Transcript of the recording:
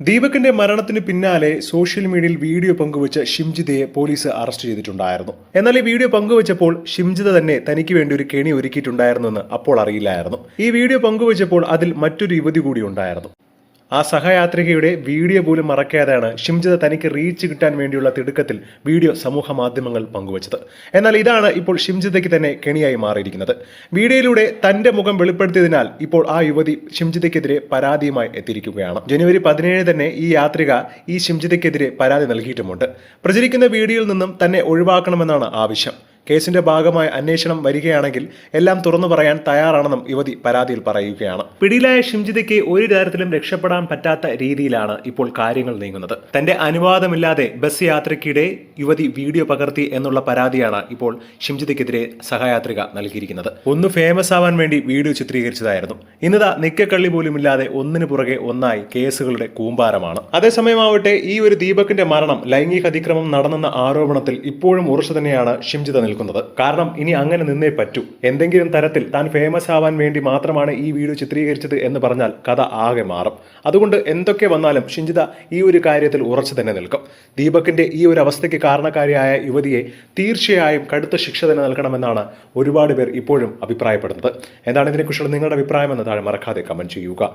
ദീപകിന്റെ മരണത്തിന് പിന്നാലെ സോഷ്യൽ മീഡിയയിൽ വീഡിയോ പങ്കുവച്ച ഷിംജിതയെ പോലീസ് അറസ്റ്റ് ചെയ്തിട്ടുണ്ടായിരുന്നു. എന്നാൽ ഈ വീഡിയോ പങ്കുവച്ചപ്പോൾ ഷിംജിത തന്നെ തനിക്ക് വേണ്ടി ഒരു കെണി ഒരുക്കിയിട്ടുണ്ടായിരുന്നെന്ന് അപ്പോൾ അറിയില്ലായിരുന്നു. ഈ വീഡിയോ പങ്കുവച്ചപ്പോൾ അതിൽ മറ്റൊരു യുവതി കൂടി ഉണ്ടായിരുന്നു. ആ സഹയാത്രികയുടെ വീഡിയോ പോലും മറക്കാതെയാണ് ഷിംജിത തനിക്ക് റീച്ച് കിട്ടാൻ വേണ്ടിയുള്ള തിടുക്കത്തിൽ വീഡിയോ സമൂഹ മാധ്യമങ്ങൾ പങ്കുവച്ചത്. എന്നാൽ ഇതാണ് ഇപ്പോൾ ഷിംജിതയ്ക്ക് തന്നെ കെണിയായി മാറിയിരിക്കുന്നത്. വീഡിയോയിലൂടെ തന്റെ മുഖം വെളിപ്പെടുത്തിയതിനാൽ ഇപ്പോൾ ആ യുവതി ഷിംജിതയ്ക്കെതിരെ പരാതിയുമായി എത്തിയിരിക്കുകയാണ്. ജനുവരി 17 തന്നെ ഈ യാത്രിക ഈ ഷിംജിതയ്ക്കെതിരെ പരാതി നൽകിയിട്ടുമുണ്ട്. പ്രചരിക്കുന്ന വീഡിയോയിൽ നിന്നും തന്നെ ഒഴിവാക്കണമെന്നാണ് ആവശ്യം. കേസിന്റെ ഭാഗമായി അന്വേഷണം വരികയാണെങ്കിൽ എല്ലാം തുറന്നു പറയാൻ തയ്യാറാണെന്നും യുവതി പരാതിയിൽ പറയുകയാണ്. പിടിയിലായ ഷിംജിതയ്ക്ക് ഒരു തരത്തിലും രക്ഷപ്പെടാൻ പറ്റാത്ത രീതിയിലാണ് ഇപ്പോൾ കാര്യങ്ങൾ നീങ്ങുന്നത്. തന്റെ അനുവാദമില്ലാതെ ബസ് യാത്രയ്ക്കിടെ യുവതി വീഡിയോ പകർത്തി എന്നുള്ള പരാതിയാണ് ഇപ്പോൾ ഷിംജിതയ്ക്കെതിരെ സഹയാത്രിക നൽകിയിരിക്കുന്നത്. ഒന്ന് ഫേമസ് ആവാൻ വേണ്ടി വീഡിയോ ചിത്രീകരിച്ചതായിരുന്നു. ഇന്നതാ നിക്കക്കള്ളി പോലും ഇല്ലാതെ ഒന്നിനു പുറകെ ഒന്നായി കേസുകളുടെ കൂമ്പാരമാണ്. അതേസമയമാവട്ടെ ഈ ഒരു ദീപകിന്റെ മരണം ലൈംഗിക അതിക്രമം നടന്നെന്ന ആരോപണത്തിൽ ഇപ്പോഴും ഉറച്ചു തന്നെയാണ് ഷിംജിത നിൽക്കുന്നത്. കാരണം ഇനി അങ്ങനെ നിന്നേ പറ്റൂ. എന്തെങ്കിലും തരത്തിൽ താൻ ഫേമസ് ആവാൻ വേണ്ടി മാത്രമാണ് ഈ വീഡിയോ ചിത്രീകരിച്ചത് എന്ന് പറഞ്ഞാൽ കഥ ആകെ മാറും. അതുകൊണ്ട് എന്തൊക്കെ വന്നാലും ഷിംജിത ഈ ഒരു കാര്യത്തിൽ ഉറച്ചു തന്നെ നിൽക്കും. ദീപകിന്റെ ഈ ഒരു അവസ്ഥയ്ക്ക് കാരണക്കാരിയായ യുവതിയെ തീർച്ചയായും കടുത്ത ശിക്ഷ തന്നെ നൽകണമെന്നാണ് ഒരുപാട് പേർ ഇപ്പോഴും അഭിപ്രായപ്പെടുന്നത്. എന്താണ് ഇതിനെക്കുറിച്ചുള്ള നിങ്ങളുടെ അഭിപ്രായം എന്ന് താഴെ മറക്കാതെ കമന്റ് ചെയ്യുക.